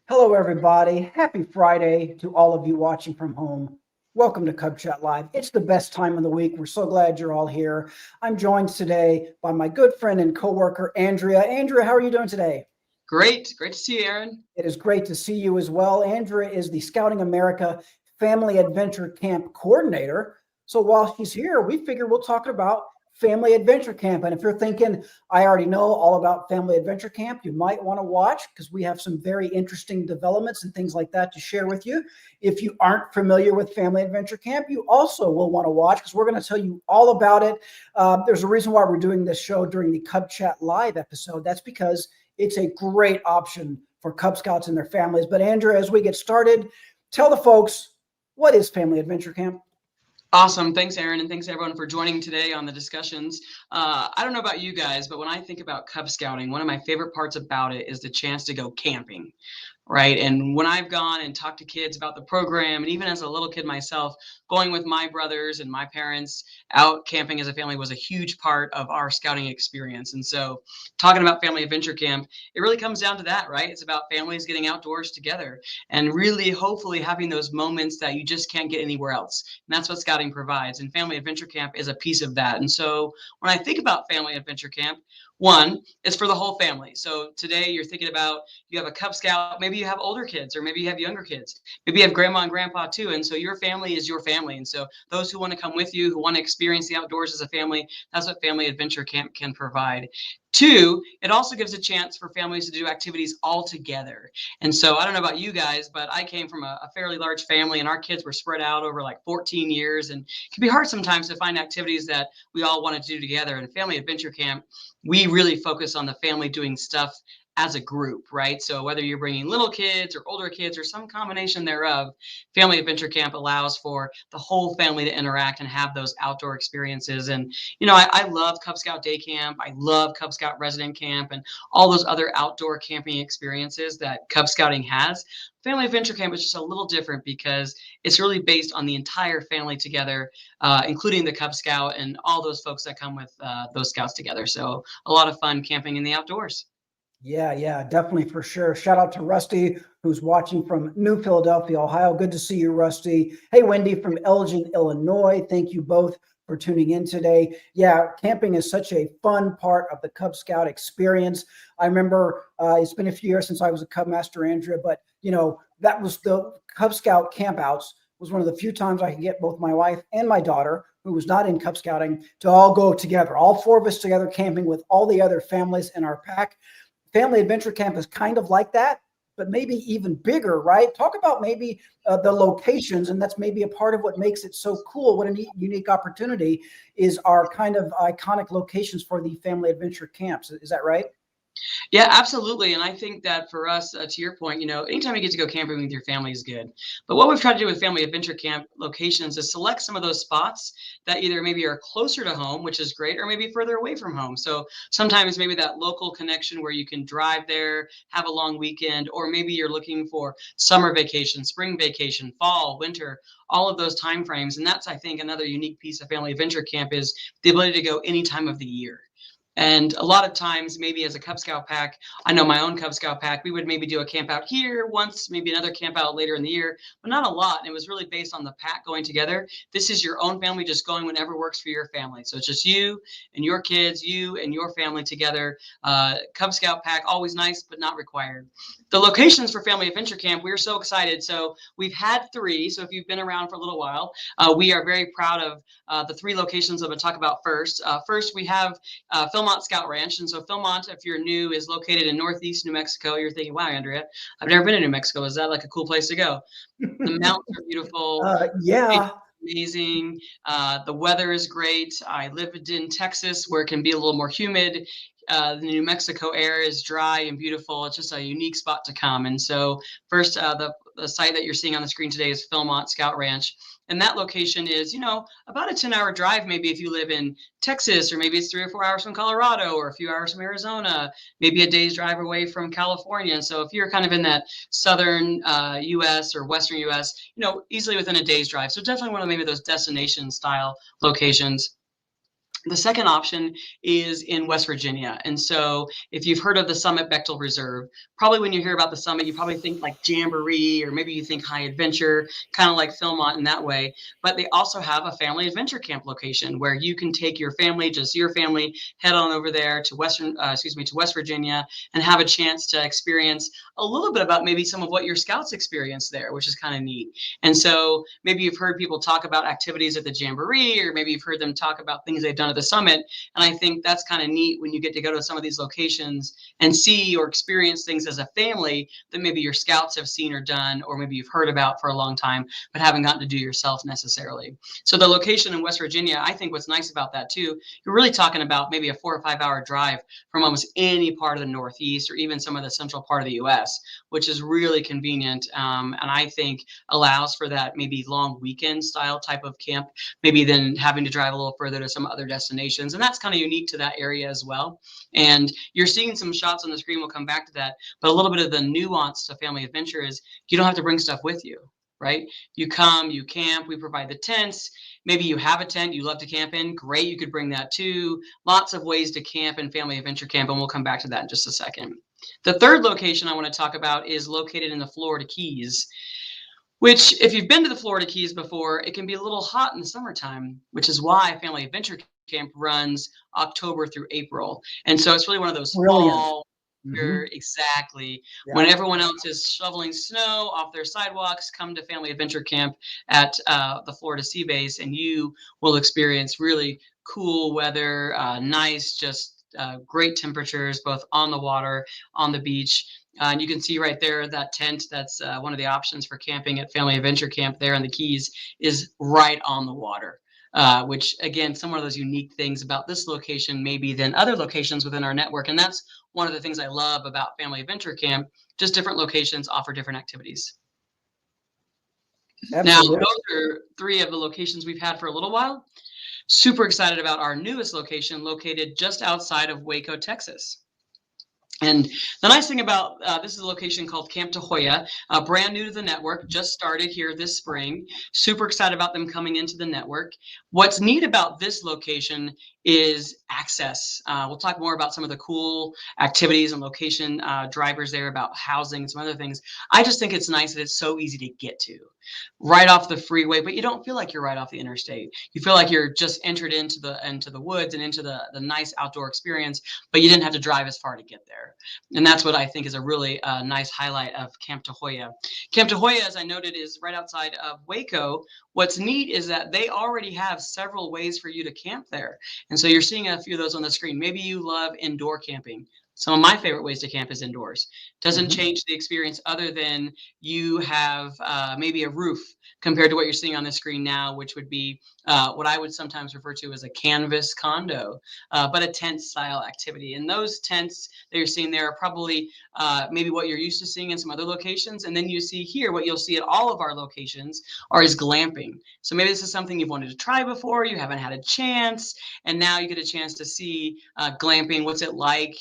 Hello, everybody. Happy Friday to all of you watching from home. Welcome to Cub Chat Live. It's the best time of the week. We're so glad you're all here. I'm joined today by my good friend and coworker, Andrea. Andrea, how are you doing today? Great to see you, Aaron. It is great to see you as well. Andrea is the Scouting America Family Adventure Camp coordinator. So while she's here, we figure we'll talk about Family Adventure Camp. And if you're thinking, I already know all about Family Adventure Camp, you might want to watch because we have some very interesting developments and things like that to share with you. If you aren't familiar with Family Adventure Camp, you also will want to watch because we're going to tell you all about it. There's a reason why we're doing this show during the Cub Chat Live episode. That's because it's a great option for Cub Scouts and their families. But Andrew, as we get started, tell the folks, what is Family Adventure Camp? Awesome. Thanks, Aaron, and thanks everyone for joining today on the discussions. I don't know about you guys, but when I think about Cub Scouting, one of my favorite parts about it is the chance to go camping. Right. And when I've gone and talked to kids about the program, and even as a little kid myself, going with my brothers and my parents out camping as a family was a huge part of our scouting experience. And so talking about Family Adventure Camp, it really comes down to that, right? It's about families getting outdoors together and really hopefully having those moments that you just can't get anywhere else. And that's what scouting provides. And Family Adventure Camp is a piece of that. And so when I think about Family Adventure Camp, one, it's for the whole family. So today you're thinking about you have a Cub Scout, maybe you have older kids, or maybe you have younger kids. Maybe you have grandma and grandpa too. And so your family is your family. And so those who want to come with you, who want to experience the outdoors as a family, that's what Family Adventure Camp can provide. Two, it also gives a chance for families to do activities all together. And so I don't know about you guys, but I came from a fairly large family and our kids were spread out over like 14 years. And it can be hard sometimes to find activities that we all want to do together. And Family Adventure Camp, we really focus on the family doing stuff as a group, right? So whether you're bringing little kids or older kids or some combination thereof, Family Adventure Camp allows for the whole family to interact and have those outdoor experiences. And, I love Cub Scout Day Camp. I love Cub Scout Resident Camp and all those other outdoor camping experiences that Cub Scouting has. Family Adventure Camp is just a little different because it's really based on the entire family together, including the Cub Scout and all those folks that come with those scouts together. So a lot of fun camping in the outdoors. Yeah, definitely for sure. Shout out to Rusty, who's watching from New Philadelphia, Ohio. Good to see you, Rusty. Hey, Wendy from Elgin, Illinois. Thank you both for tuning in today. Yeah, camping is such a fun part of the Cub Scout experience. I remember it's been a few years since I was a Cub Master, Andrea, but that was the Cub Scout campouts was one of the few times I could get both my wife and my daughter, who was not in Cub Scouting, to all go together, all four of us together camping with all the other families in our pack. Family Adventure Camp is kind of like that, but maybe even bigger, right? Talk about maybe the locations, and that's maybe a part of what makes it so cool. What a unique opportunity is our kind of iconic locations for the Family Adventure Camps. Is that right? Yeah, absolutely. And I think that for us, to your point, anytime you get to go camping with your family is good. But what we've tried to do with Family Adventure Camp locations is select some of those spots that either maybe are closer to home, which is great, or maybe further away from home. So sometimes maybe that local connection where you can drive there, have a long weekend, or maybe you're looking for summer vacation, spring vacation, fall, winter, all of those time frames. And that's, I think, another unique piece of Family Adventure Camp is the ability to go any time of the year. And a lot of times, maybe as a Cub Scout pack, I know my own Cub Scout pack, we would maybe do a camp out here once, maybe another camp out later in the year, but not a lot. And it was really based on the pack going together. This is your own family just going whenever works for your family. So it's just you and your kids, you and your family together. Cub Scout pack, always nice, but not required. The locations for Family Adventure Camp, we're so excited. So we've had three. So if you've been around for a little while, we are very proud of the three locations I'm going to talk about first. First, we have Philmont Scout Ranch. And so Philmont, if you're new, is located in northeast New Mexico. You're thinking, wow, Andrea, I've never been to New Mexico. Is that like a cool place to go? The mountains are beautiful. Yeah. Amazing. The weather is great. I lived in Texas where it can be a little more humid. The New Mexico air is dry and beautiful. It's just a unique spot to come. And so first, the site that you're seeing on the screen today is Philmont Scout Ranch. And that location is, about a 10-hour drive, maybe if you live in Texas, or maybe it's 3 or 4 hours from Colorado, or a few hours from Arizona, maybe a day's drive away from California. And so if you're kind of in that southern U.S. or western U.S., easily within a day's drive. So definitely one of maybe those destination style locations. The second option is in West Virginia. And so if you've heard of the Summit Bechtel Reserve, probably when you hear about the Summit, you probably think like Jamboree, or maybe you think high adventure, kind of like Philmont in that way. But they also have a family adventure camp location where you can take your family, just your family, head on over there to to West Virginia, and have a chance to experience a little bit about maybe some of what your scouts experienced there, which is kind of neat. And so maybe you've heard people talk about activities at the Jamboree, or maybe you've heard them talk about things they've done at the Summit. And I think that's kind of neat when you get to go to some of these locations and see or experience things as a family that maybe your scouts have seen or done, or maybe you've heard about for a long time, but haven't gotten to do yourself necessarily. So the location in West Virginia, I think what's nice about that too, you're really talking about maybe a 4 or 5 hour drive from almost any part of the Northeast, or even some of the central part of the US, which is really convenient. And I think allows for that maybe long weekend style type of camp, maybe then having to drive a little further to some other destinations. And that's kind of unique to that area as well. And you're seeing some shots on the screen. We'll come back to that. But a little bit of the nuance to family adventure is you don't have to bring stuff with you, right? You come, you camp, we provide the tents. Maybe you have a tent you love to camp in. Great, you could bring that too. Lots of ways to camp in family adventure camp, and we'll come back to that in just a second. The third location I want to talk about is located in the Florida Keys, which, if you've been to the Florida Keys before, it can be a little hot in the summertime, which is why Family Adventure Camp runs October through April. And so it's really one of those Brilliant. fall, exactly. Yeah. When everyone else is shoveling snow off their sidewalks, come to Family Adventure Camp at the Florida Sea Base, and you will experience really cool weather, nice, just great temperatures, both on the water, on the beach. And you can see right there that tent, that's one of the options for camping at Family Adventure Camp there in the Keys, is right on the water. Which, again, some of those unique things about this location maybe than other locations within our network. And that's one of the things I love about Family Adventure Camp, just different locations offer different activities. Absolutely. Now, those are three of the locations we've had for a little while. Super excited about our newest location, located just outside of Waco, Texas. And the nice thing about this is a location called Camp Tahoya, brand new to the network, just started here this spring. Super excited about them coming into the network. What's neat about this location is access. We'll talk more about some of the cool activities and location drivers there, about housing and some other things. I just think it's nice that it's so easy to get to. Right off the freeway, but you don't feel like you're right off the interstate. You feel like you're just entered into the woods and into the nice outdoor experience, but you didn't have to drive as far to get there. And that's what I think is a really nice highlight of Camp Tahoya. Camp Tahoya, as I noted, is right outside of Waco. What's neat is that they already have several ways for you to camp there. And so you're seeing a few of those on the screen. Maybe you love indoor camping. Some of my favorite ways to camp is indoors. Doesn't change the experience other than you have maybe a roof compared to what you're seeing on the screen now, which would be what I would sometimes refer to as a canvas condo, but a tent style activity. And those tents that you're seeing there are probably maybe what you're used to seeing in some other locations. And then you see here, what you'll see at all of our locations is glamping. So maybe this is something you've wanted to try before, you haven't had a chance, and now you get a chance to see glamping. What's it like?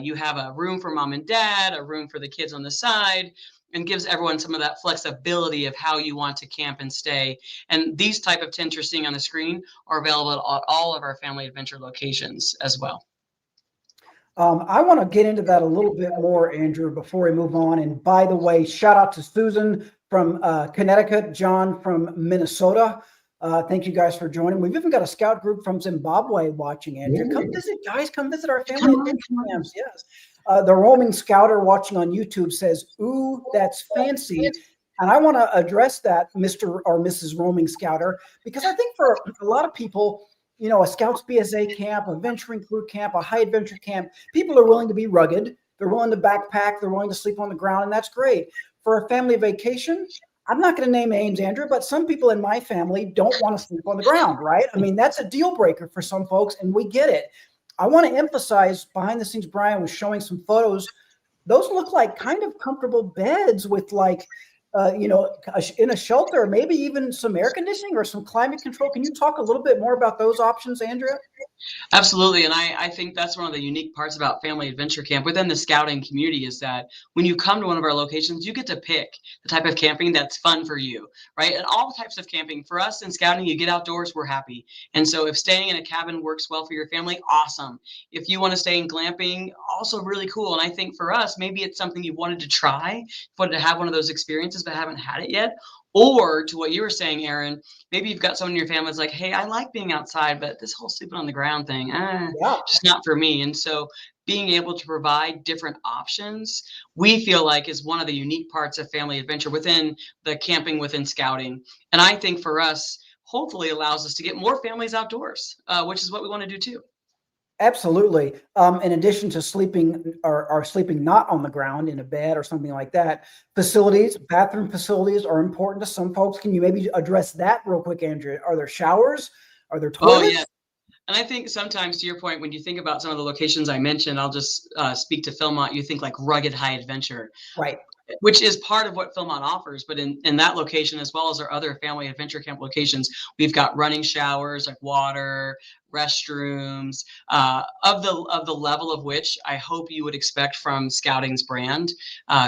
You have a room for mom and dad, a room for the kids on the side, and gives everyone some of that flexibility of how you want to camp and stay. And these type of tents you're seeing on the screen are available at all of our Family Adventure locations as well. I want to get into that a little bit more, Andrew, before we move on. And by the way, shout out to Susan from Connecticut, John from Minnesota. Thank you guys for joining. We've even got a scout group from Zimbabwe watching, Andrew. Come visit, guys. Come visit our family adventure camps. Yes. The roaming scouter watching on YouTube says, "Ooh, that's fancy." And I want to address that, Mr. or Mrs. Roaming Scouter, because I think for a lot of people, you know, a Scouts BSA camp, a venturing crew camp, a high adventure camp, people are willing to be rugged. They're willing to backpack. They're willing to sleep on the ground, and that's great. For a family vacation, I'm not going to name names, Andrew, but some people in my family don't want to sleep on the ground, right? I mean, that's a deal breaker for some folks, and we get it. I want to emphasize, behind the scenes, Brian was showing some photos. Those look like kind of comfortable beds with like, you know, in a shelter, maybe even some air conditioning or some climate control. Can you talk a little bit more about those options, Andrea? Absolutely. And I think that's one of the unique parts about Family Adventure Camp within the scouting community is that when you come to one of our locations, you get to pick the type of camping that's fun for you, right? And all types of camping. For us in scouting, you get outdoors, we're happy. And so if staying in a cabin works well for your family, awesome. If you want to stay in glamping, also really cool. And I think for us, maybe it's something you wanted to try, wanted to have one of those experiences, but haven't had it yet. Or to what you were saying, Aaron, maybe you've got someone in your family that's like, hey, I like being outside, but this whole sleeping on the ground thing, Yeah, just not for me. And so being able to provide different options, we feel like is one of the unique parts of family adventure within the camping within scouting. And I think for us, hopefully allows us to get more families outdoors, which is what we want to do too. absolutely. In addition to sleeping or sleeping not on the ground in a bed or something like that, facilities, bathroom facilities are important to some folks. Can you maybe address that real quick, Andrea? Are there showers? Are there Oh, yeah. toilets? And I think sometimes, to your point, when you think about some of the locations I mentioned, I'll just speak to Philmont, you think like rugged high adventure, Right. which is part of what Philmont offers. But in that location, as well as our other family adventure camp locations, we've got running showers, like water, restrooms, of the level of which I hope you would expect from Scouting's brand,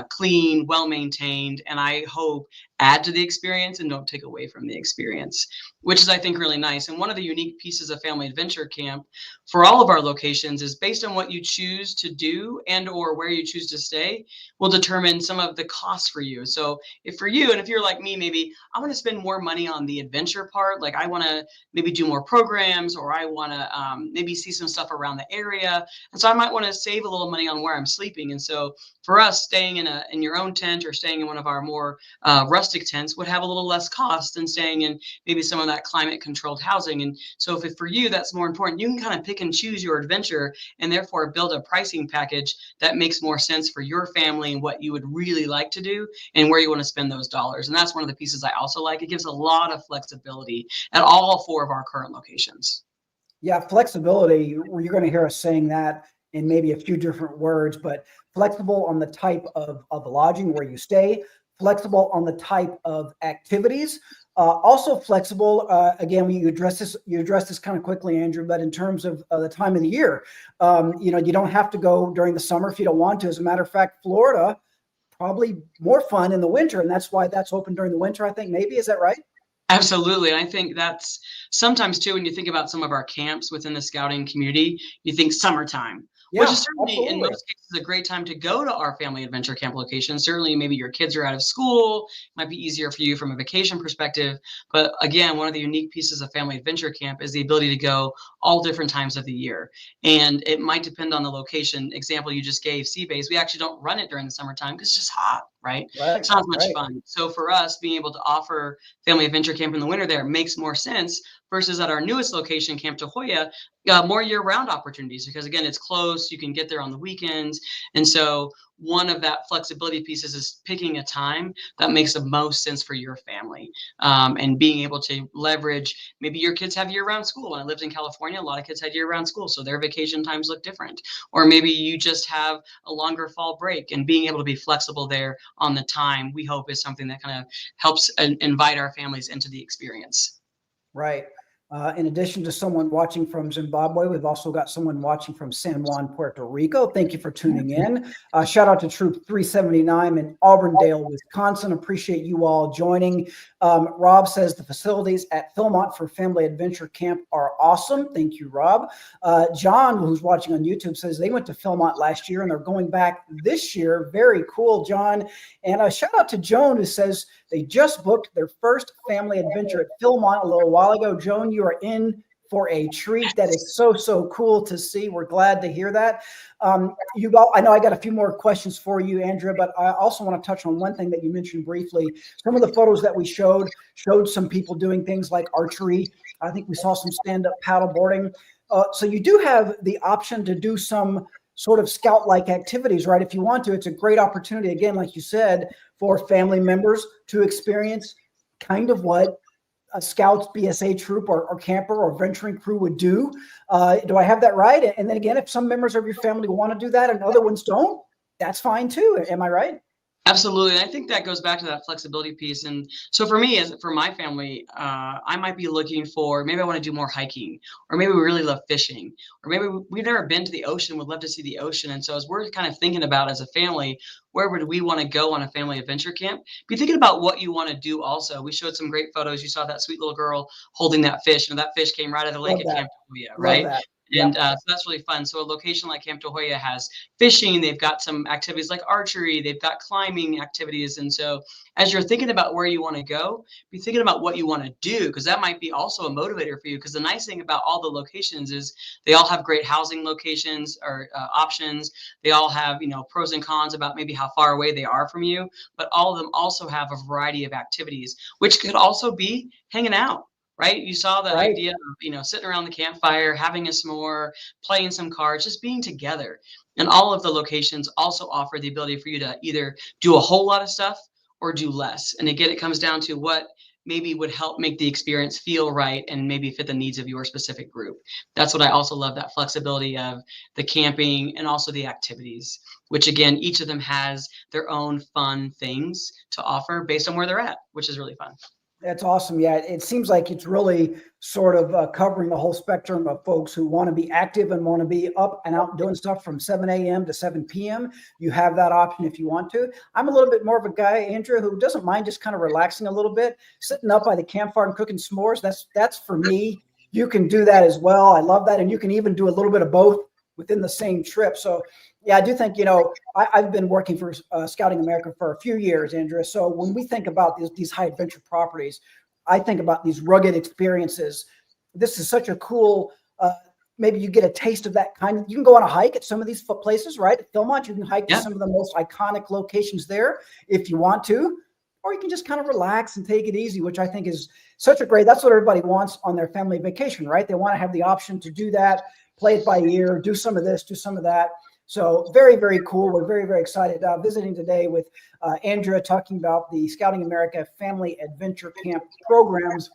clean, well maintained, and I hope add to the experience and don't take away from the experience, which is I think really nice. And one of the unique pieces of Family Adventure Camp for all of our locations is based on what you choose to do and or where you choose to stay will determine some of the costs for you. So if for you, and if you're like me, maybe I want to spend more money on the adventure part, like I want to maybe do more programs, or I want to maybe see some stuff around the area. And so I might want to save a little money on where I'm sleeping. And so for us, staying in your own tent or staying in one of our more rustic tents would have a little less cost than staying in maybe some of that climate controlled housing. And so if for you that's more important, you can kind of pick and choose your adventure and therefore build a pricing package that makes more sense for your family and what you would really like to do and where you want to spend those dollars. And that's one of the pieces I also like. It gives a lot of flexibility at all four of our current locations. Yeah, flexibility. You're going to hear us saying that in maybe a few different words, but flexible on the type of lodging where you stay, flexible on the type of activities, also flexible. Again, you address this kind of quickly, Andrew, but in terms of the time of the year, you don't have to go during the summer if you don't want to. As a matter of fact, Florida probably more fun in the winter, and that's why that's open during the winter. I think maybe is that right? Absolutely. And I think that's sometimes too, when you think about some of our camps within the scouting community, you think summertime, which Yeah, is certainly in absolutely. most cases a great time to go to our family adventure camp location. Certainly, maybe your kids are out of school, it might be easier for you from a vacation perspective. But again, one of the unique pieces of family adventure camp is the ability to go all different times of the year. And it might depend on the location. Example you just gave, Sea Base, we actually don't run it during the summertime because it's just hot, right? Right, It's not as much right. fun. So for us, being able to offer family adventure camp in the winter there makes more sense versus at our newest location, Camp Tahoya, more year-round opportunities because again, it's close. You can get there on the weekends, and so one of that flexibility pieces is picking a time that makes the most sense for your family, and being able to leverage. Maybe your kids have year-round school. When I lived in California, a lot of kids had year-round school, so their vacation times look different. Or maybe you just have a longer fall break, and being able to be flexible there on the time, we hope is something that kind of helps invite our families into the experience. Right. In addition to someone watching from Zimbabwe, we've also got someone watching from San Juan, Puerto Rico. Thank you for tuning in. Shout out to Troop 379 in Auburndale, Wisconsin. Appreciate you all joining. Rob says the facilities at Philmont for Family Adventure Camp are awesome. Thank you, Rob. John, who's watching on YouTube, says they went to Philmont last year and they're going back this year. Very cool, John. And a shout out to Joan, who says they just booked their first family adventure at Philmont a little while ago. Joan, you are in for a treat. That is so, so cool to see. We're glad to hear that. I know I got a few more questions for you, Andrea, but I also want to touch on one thing that you mentioned briefly. Some of the photos that we showed some people doing things like archery. I think we saw some stand-up paddle boarding. So you do have the option to do some sort of scout-like activities, right? If you want to, it's a great opportunity, again, like you said, for family members to experience kind of what a Scouts, BSA troop, or camper or venturing crew would do. Do I have that right? And then again, if some members of your family want to do that and other ones don't, that's fine too. Am I right? Absolutely. And I think that goes back to that flexibility piece. And so for me, as for my family, I might be looking for, maybe I want to do more hiking, or maybe we really love fishing, or maybe we've never been to the ocean, would love to see the ocean. And so as we're kind of thinking about as a family, where would we want to go on a family adventure camp? Be thinking about what you want to do also. We showed some great photos. You saw that sweet little girl holding that fish, and that fish came right out of the lake Love at that. Camp Tahoyah, Love right? that. And Yep. so that's really fun. So a location like Camp Tahoyah has fishing, they've got some activities like archery, they've got climbing activities. And so as you're thinking about where you want to go, be thinking about what you want to do, because that might be also a motivator for you. Because the nice thing about all the locations is they all have great housing locations or options. They all have, pros and cons about maybe how far away they are from you, but all of them also have a variety of activities, which could also be hanging out. Right. You saw the Right. idea of, sitting around the campfire, having a s'more, playing some cards, just being together. And all of the locations also offer the ability for you to either do a whole lot of stuff or do less. And again, it comes down to what maybe would help make the experience feel right and maybe fit the needs of your specific group. That's what I also love, that flexibility of the camping and also the activities, which again, each of them has their own fun things to offer based on where they're at, which is really fun. That's awesome. Yeah, it seems like it's really sort of covering the whole spectrum of folks who want to be active and want to be up and out doing stuff from 7 a.m. to 7 p.m. You have that option if you want to. I'm a little bit more of a guy, Andrew, who doesn't mind just kind of relaxing a little bit, sitting up by the campfire and cooking s'mores. That's for me. You can do that as well. I love that. And you can even do a little bit of both within the same trip. So yeah, I do think, I've been working for Scouting America for a few years, Andrea. So when we think about these high adventure properties, I think about these rugged experiences. This is such a cool, maybe you get a taste of that kind. You can go on a hike at some of these places, right? At Philmont, you can hike to Yeah. some of the most iconic locations there if you want to, or you can just kind of relax and take it easy, which I think is such a great, that's what everybody wants on their family vacation, right? They want to have the option to do that, play it by ear, do some of this, do some of that. So very, very cool. We're very, very excited visiting today with Andrea, talking about the Scouting America Family Adventure Camp programs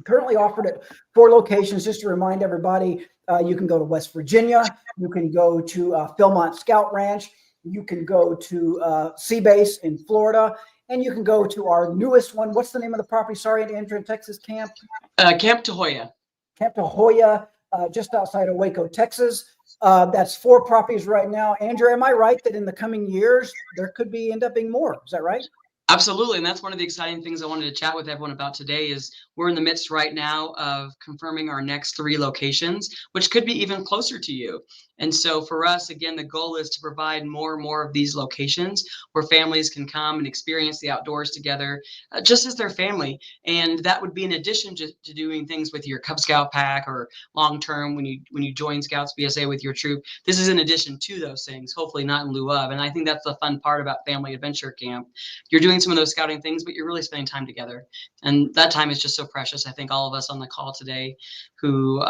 currently offered at 4 locations. Just to remind everybody, you can go to West Virginia, you can go to Philmont Scout Ranch, you can go to Sea Base in Florida, and you can go to our newest one. What's the name of the property? Sorry, Andrea, Texas Camp? Camp Tahoyah. Camp Tahoyah, just outside of Waco, Texas. That's 4 properties right now. Andrew, am I right that in the coming years there could end up being more? Is that right? Absolutely. And that's one of the exciting things I wanted to chat with everyone about today is we're in the midst right now of confirming our next 3 locations, which could be even closer to you. And so for us, again, the goal is to provide more and more of these locations where families can come and experience the outdoors together, just as their family. And that would be in addition to doing things with your Cub Scout pack or long term when you join Scouts BSA with your troop. This is in addition to those things, hopefully not in lieu of. And I think that's the fun part about Family Adventure Camp. You're doing some of those scouting things, but you're really spending time together. And that time is just so precious. I think all of us on the call today who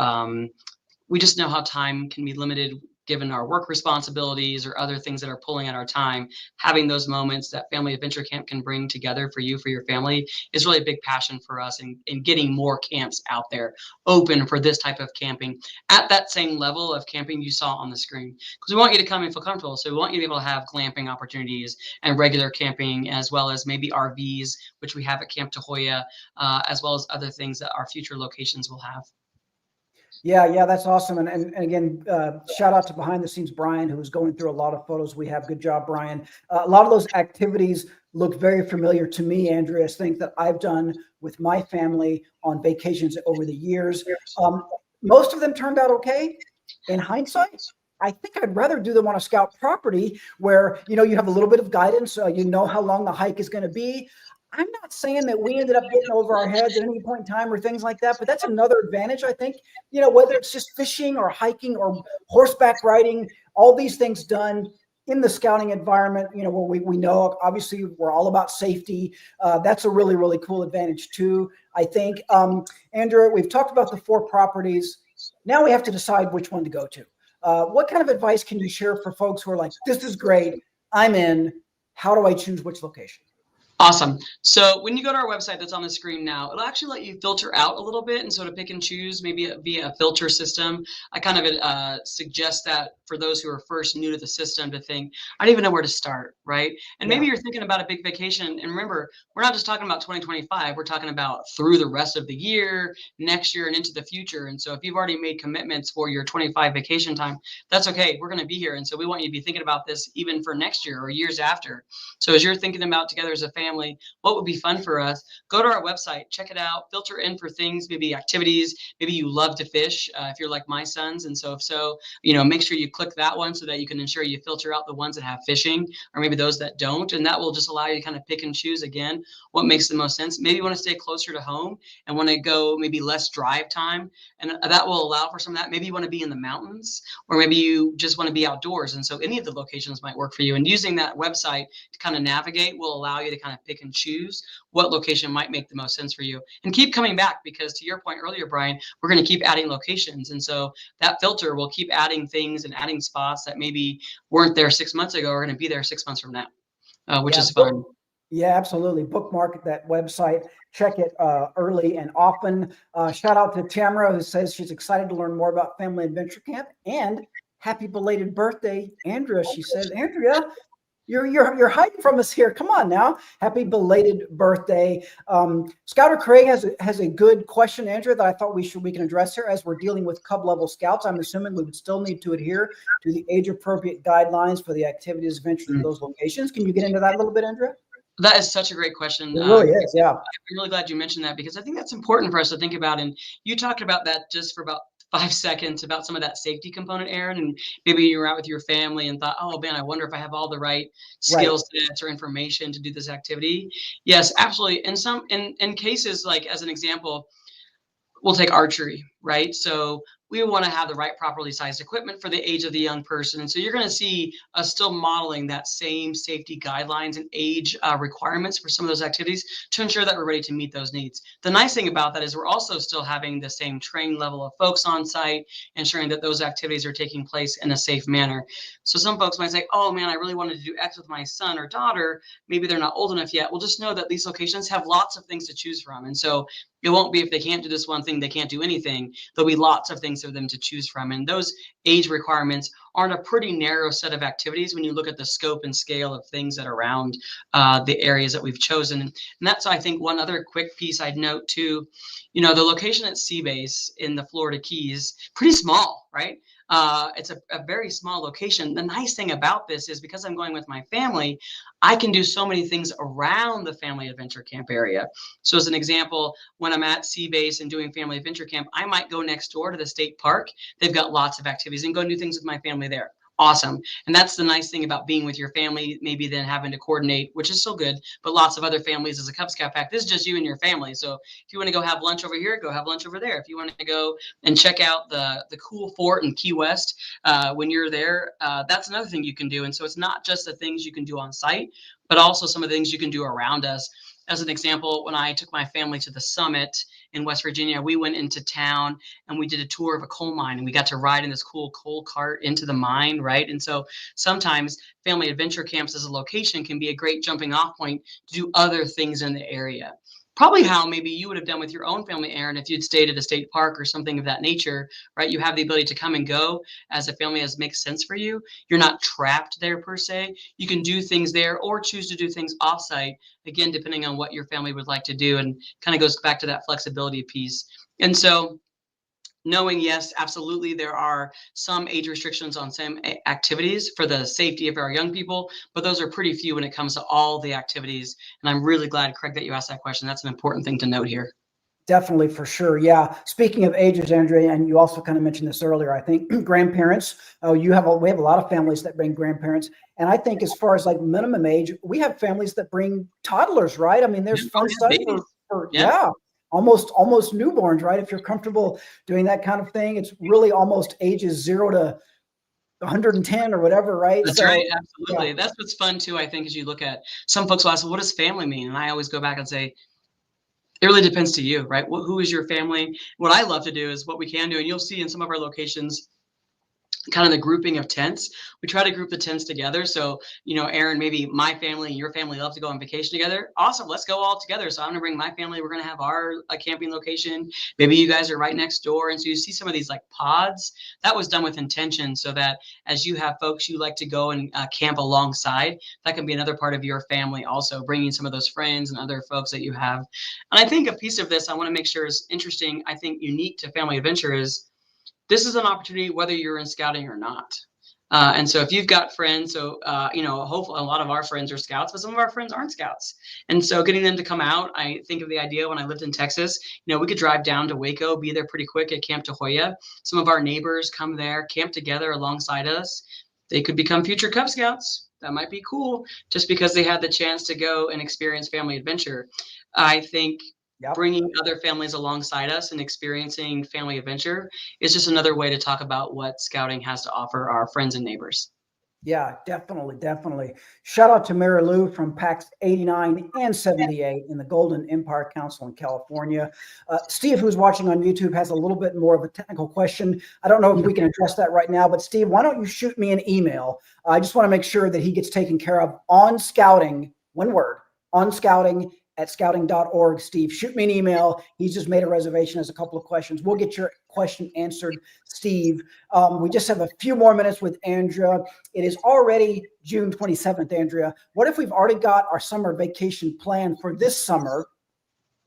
we just know how time can be limited given our work responsibilities or other things that are pulling at our time. Having those moments that Family Adventure Camp can bring together for you, for your family, is really a big passion for us in getting more camps out there open for this type of camping at that same level of camping you saw on the screen. Because we want you to come and feel comfortable. So we want you to be able to have glamping opportunities and regular camping, as well as maybe RVs, which we have at Camp Tahoyah, as well as other things that our future locations will have. Yeah, that's awesome. And again, shout out to behind the scenes Brian, who's going through a lot of photos we have. Good job, Brian. A lot of those activities look very familiar to me, Andreas, things that I've done with my family on vacations over the years. Most of them turned out okay. In hindsight, I think I'd rather do them on a scout property where, you have a little bit of guidance. You know how long the hike is going to be. I'm not saying that we ended up getting over our heads at any point in time or things like that, but that's another advantage, I think, whether it's just fishing or hiking or horseback riding, all these things done in the scouting environment, where we know, obviously, we're all about safety. That's a really, really cool advantage too, I think. Andrew, we've talked about the 4 properties. Now we have to decide which one to go to. What kind of advice can you share for folks who are like, this is great, I'm in, how do I choose which location? Awesome. So when you go to our website that's on the screen now, it'll actually let you filter out a little bit and sort of pick and choose maybe via a filter system. I kind of suggest that for those who are first new to the system to think, I don't even know where to start, right? And maybe Yeah. you're thinking about a big vacation. And remember, we're not just talking about 2025, we're talking about through the rest of the year, next year, and into the future. And so if you've already made commitments for your 25 vacation time, that's okay. We're going to be here. And so we want you to be thinking about this even for next year or years after. So as you're thinking about together as a family, what would be fun for us? Go to our website, check it out, filter in for things, maybe activities. Maybe you love to fish if you're like my sons. And so if so, make sure you click that one so that you can ensure you filter out the ones that have fishing or maybe those that don't. And that will just allow you to kind of pick and choose again what makes the most sense. Maybe you want to stay closer to home and want to go maybe less drive time. And that will allow for some of that. Maybe you want to be in the mountains or maybe you just want to be outdoors. And so any of the locations might work for you. And using that website to kind of navigate will allow you to kind of pick and choose what location might make the most sense for you and keep coming back because to your point earlier, Brian, we're going to keep adding locations. And so that filter will keep adding things and adding spots that maybe weren't there 6 months ago are going to be there 6 months from now, which Yeah. is fun. Yeah, absolutely. Bookmark that website. Check it early and often. Shout out to Tamara, who says she's excited to learn more about Family Adventure Camp. And happy belated birthday, Andrea. She says, Andrea, you're hiding from us here. Come on now. Happy belated birthday. Scouter Craig has a good question, Andrea, that I thought we can address here as we're dealing with Cub level scouts. I'm assuming we would still need to adhere to the age appropriate guidelines for the activities ventured to those locations. Can you get into that a little bit, Andrea? That is such a great question. It really is, yeah. I'm really glad you mentioned that because I think that's important for us to think about. And you talked about that just for about 5 seconds about some of that safety component, Aaron, and maybe you were out with your family and thought, oh man, I wonder if I have all the right Right. skill sets or information to do this activity. Yes, absolutely. In cases like as an example, we'll take archery, right? So we want to have the right properly sized equipment for the age of the young person. And so you're going to see us still modeling that same safety guidelines and age requirements for some of those activities to ensure that we're ready to meet those needs. The nice thing about that is we're also still having the same training level of folks on site, ensuring that those activities are taking place in a safe manner. So some folks might say, oh man, I really wanted to do X with my son or daughter. Maybe they're not old enough yet. Well, just know that these locations have lots of things to choose from. And so it won't be if they can't do this one thing, they can't do anything. There'll be lots of things for them to choose from. And those age requirements aren't a pretty narrow set of activities when you look at the scope and scale of things that are around the areas that we've chosen. And that's, I think, one other quick piece I'd note too. The location at Seabase in the Florida Keys, pretty small, right? It's a very small location. The nice thing about this is because I'm going with my family, I can do so many things around the Family Adventure Camp area. So as an example, when I'm at Seabase and doing Family Adventure Camp, I might go next door to the state park. They've got lots of activities and go do things with my family there. Awesome. And that's the nice thing about being with your family, maybe then having to coordinate, which is still good, but lots of other families as a Cub Scout pack. This is just you and your family. So if you want to go have lunch over here, go have lunch over there. If you want to go and check out the cool fort in Key West when you're there, that's another thing you can do. And so it's not just the things you can do on site, but also some of the things you can do around us. As an example, when I took my family to the summit in West Virginia, we went into town and we did a tour of a coal mine and we got to ride in this cool coal cart into the mine, right? And so sometimes family adventure camps as a location can be a great jumping off point to do other things in the area. Probably how maybe you would have done with your own family, Aaron, if you'd stayed at a state park or something of that nature, right? You have the ability to come and go as a family as makes sense for you. You're not trapped there per se. You can do things there or choose to do things offsite, again, depending on what your family would like to do, and kind of goes back to that flexibility piece. And so knowing, yes, absolutely, there are some age restrictions on some activities for the safety of our young people, but those are pretty few when it comes to all the activities. And I'm really glad, Craig, that you asked that question. That's an important thing to note here. Definitely, for sure. Yeah. Speaking of ages, Andrea, and you also kind of mentioned this earlier, I think grandparents, we have a lot of families that bring grandparents. And I think as far as like minimum age, we have families that bring toddlers, right? I mean, there's fun stuff for almost newborns, right? If you're comfortable doing that kind of thing, it's really almost ages 0 to 110 or whatever, right? That's right. Absolutely. Yeah. That's what's fun too, I think, as you look at some folks will ask, well, what does family mean? And I always go back and say, it really depends to you, right? Who is your family? What I love to do is what we can do, and you'll see in some of our locations, kind of the grouping of tents. We try to group the tents together. So, Aaron, maybe my family and your family love to go on vacation together. Awesome. Let's go all together. So I'm going to bring my family. We're going to have our camping location. Maybe you guys are right next door. And so you see some of these like pods. That was done with intention so that as you have folks you like to go and camp alongside, that can be another part of your family also, bringing some of those friends and other folks that you have. And I think a piece of this I want to make sure is interesting, I think unique to Family Adventure is this is an opportunity whether you're in scouting or not. And so if you've got friends, hopefully a lot of our friends are scouts, but some of our friends aren't scouts. And so getting them to come out, I think of the idea when I lived in Texas, we could drive down to Waco, be there pretty quick at Camp Tahoya. Some of our neighbors come there, camp together alongside us. They could become future Cub Scouts. That might be cool just because they had the chance to go and experience Family Adventure. I think bringing other families alongside us and experiencing Family Adventure is just another way to talk about what scouting has to offer our friends and neighbors. Yeah, definitely, definitely. Shout out to Mary Lou from PAX 89 and 78 in the Golden Empire Council in California. Steve, who's watching on YouTube, has a little bit more of a technical question. I don't know if we can address that right now, but Steve, why don't you shoot me an email? I just want to make sure that he gets taken care of on scouting, one word, on scouting at scouting.org. Steve, shoot me an email. He's just made a reservation, has a couple of questions. We'll get your question answered, Steve. We just have a few more minutes with Andrea. It is already June 27th, Andrea. What if we've already got our summer vacation planned for this summer?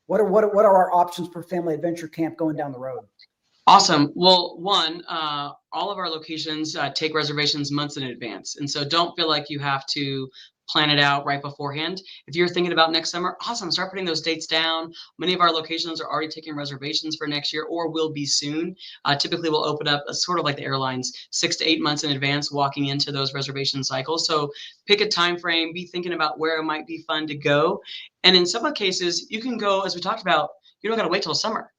What are our options for Family Adventure Camp going down the road? Awesome. Well, one, all of our locations take reservations months in advance. And so don't feel like you have to plan it out right beforehand. If you're thinking about next summer, awesome, start putting those dates down. Many of our locations are already taking reservations for next year or will be soon. Typically, we'll open up sort of like the airlines 6 to 8 months in advance, walking into those reservation cycles. So pick a time frame, be thinking about where it might be fun to go. And in some cases, you can go, as we talked about, you don't got to wait till summer.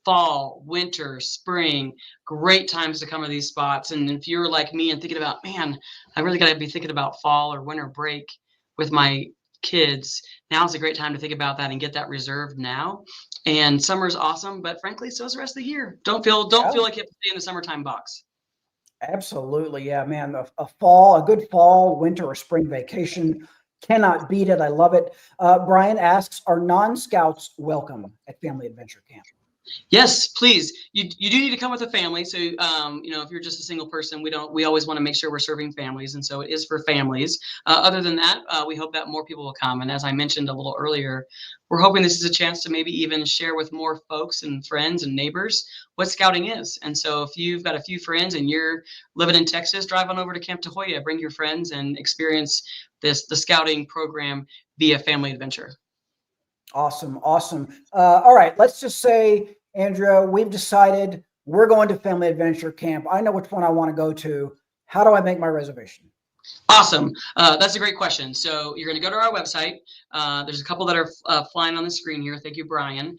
Fall, winter, spring, great times to come to these spots. And if you're like me and thinking about, man, I really got to be thinking about fall or winter break with my kids, now's a great time to think about that and get that reserved now. And summer's awesome, but frankly, so is the rest of the year. Don't feel like you have to stay in the summertime box. Absolutely. Yeah, man. A good fall, winter, or spring vacation. Cannot beat it. I love it. Brian asks, are non-scouts welcome at Family Adventure Camp? Yes, please. You do need to come with a family. So, if you're just a single person, we always want to make sure we're serving families. And so it is for families. Other than that, we hope that more people will come. And as I mentioned a little earlier, we're hoping this is a chance to maybe even share with more folks and friends and neighbors what scouting is. And so if you've got a few friends and you're living in Texas, drive on over to Camp Tahoya, bring your friends and experience the scouting program via Family Adventure. Awesome. Awesome. All right. Let's just say, Andrea, we've decided we're going to Family Adventure Camp. I know which one I want to go to. How do I make my reservation? Awesome. That's a great question. So you're going to go to our website. There's a couple that are flying on the screen here. Thank you, Brian.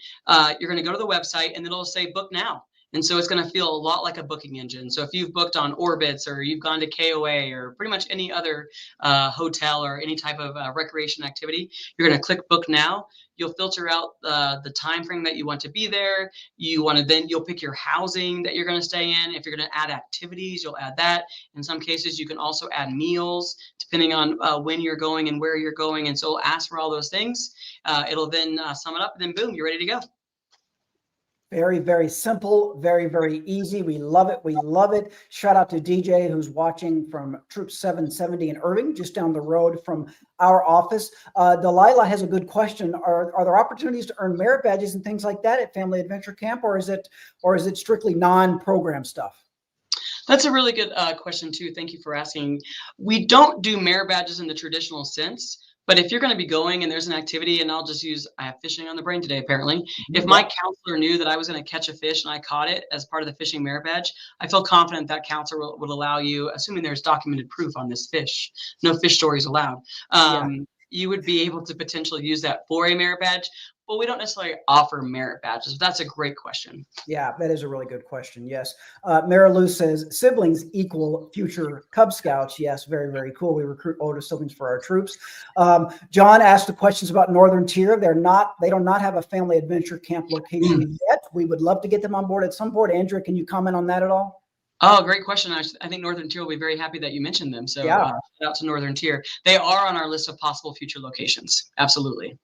You're going to go to the website and it'll say book now. And so it's going to feel a lot like a booking engine. So if you've booked on Orbitz or you've gone to KOA or pretty much any other hotel or any type of recreation activity, you're going to click book now. You'll filter out the time frame that you want to be there. You'll pick your housing that you're going to stay in. If you're going to add activities, you'll add that. In some cases, you can also add meals depending on when you're going and where you're going. And so it'll ask for all those things. It'll then sum it up, and then boom, you're ready to go. Very, very simple, very, very easy. We love it. We love it. Shout out to DJ who's watching from Troop 770 in Irving, just down the road from our office. Delilah has a good question. Are there opportunities to earn merit badges and things like that at Family Adventure Camp, or is it strictly non-program stuff? That's a really good question too. Thank you for asking. We don't do merit badges in the traditional sense. But if you're going to be going and there's an activity, and I have fishing on the brain today, apparently. If my counselor knew that I was going to catch a fish and I caught it as part of the fishing merit badge, I feel confident that counselor would allow you, assuming there's documented proof on this fish, no fish stories allowed. You would be able to potentially use that for a merit badge, but we don't necessarily offer merit badges. That's a great question. Yeah, that is a really good question. Yes. Mara Lou says siblings equal future Cub Scouts. Yes, very, very cool. We recruit older siblings for our troops. John asked the questions about Northern Tier. They do not have a Family Adventure Camp location yet. We would love to get them on board at some point. Andrea, can you comment on that at all? Oh, great question. I think Northern Tier will be very happy that you mentioned them. So Yeah. shout out to Northern Tier. They are on our list of possible future locations. Absolutely.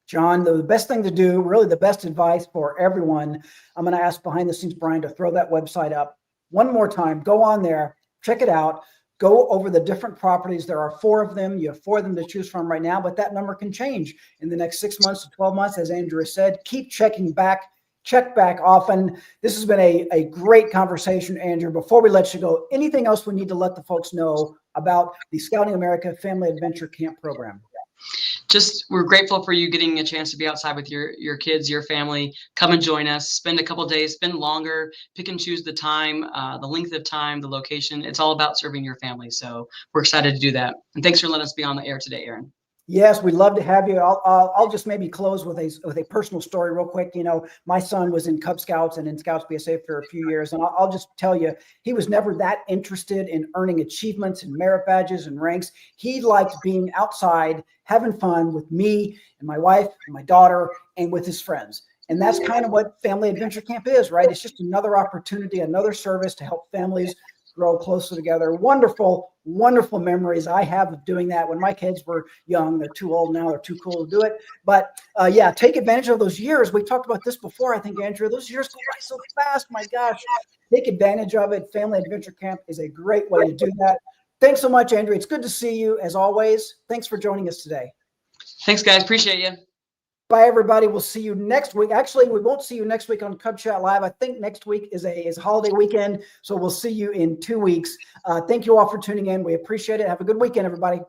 John, the best thing to do, really the best advice for everyone, I'm going to ask behind the scenes Brian to throw that website up one more time. Go on there, check it out, go over the different properties. There are 4 of them. You have 4 of them to choose from right now, but that number can change in the next 6 months to 12 months. As Andrew said, keep checking back. Check back often. This has been a great conversation, Andrew. Before we let you go, anything else we need to let the folks know about the Scouting America Family Adventure Camp program? Just we're grateful for you getting a chance to be outside with your kids, your family. Come and join us. Spend a couple of days, spend longer, pick and choose the time, the length of time, the location. It's all about serving your family. So we're excited to do that. And thanks for letting us be on the air today, Aaron. Yes, we'd love to have you. I'll just maybe close with a personal story real quick. You know, my son was in Cub Scouts and in Scouts BSA for a few years, and I'll just tell you, he was never that interested in earning achievements and merit badges and ranks. He liked being outside, having fun with me and my wife and my daughter and with his friends. And that's kind of what Family Adventure Camp is, right? It's just another opportunity, another service to help families grow closer together. Wonderful, wonderful memories I have of doing that when my kids were young. They're too old now. They're too cool to do it. But yeah, take advantage of those years. We talked about this before, I think, Andrew. Those years go by so fast. My gosh, take advantage of it. Family Adventure Camp is a great way to do that. Thanks so much, Andrew. It's good to see you as always. Thanks for joining us today. Thanks, guys. Appreciate you. Bye, everybody. We'll see you next week. Actually, we won't see you next week on Cub Chat Live. I think next week is a holiday weekend, so we'll see you in 2 weeks. Thank you all for tuning in. We appreciate it. Have a good weekend, everybody.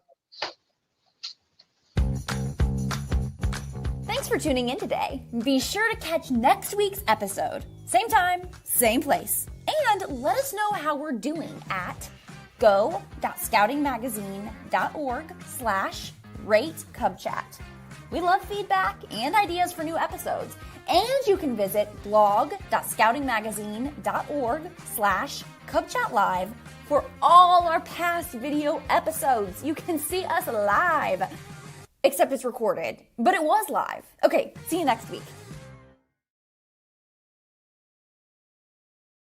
Thanks for tuning in today. Be sure to catch next week's episode. Same time, same place. And let us know how we're doing at go.scoutingmagazine.org/ratecubchat. We love feedback and ideas for new episodes. And you can visit blog.scoutingmagazine.org/CubChatLive for all our past video episodes. You can see us live. Except it's recorded, but it was live. Okay, see you next week.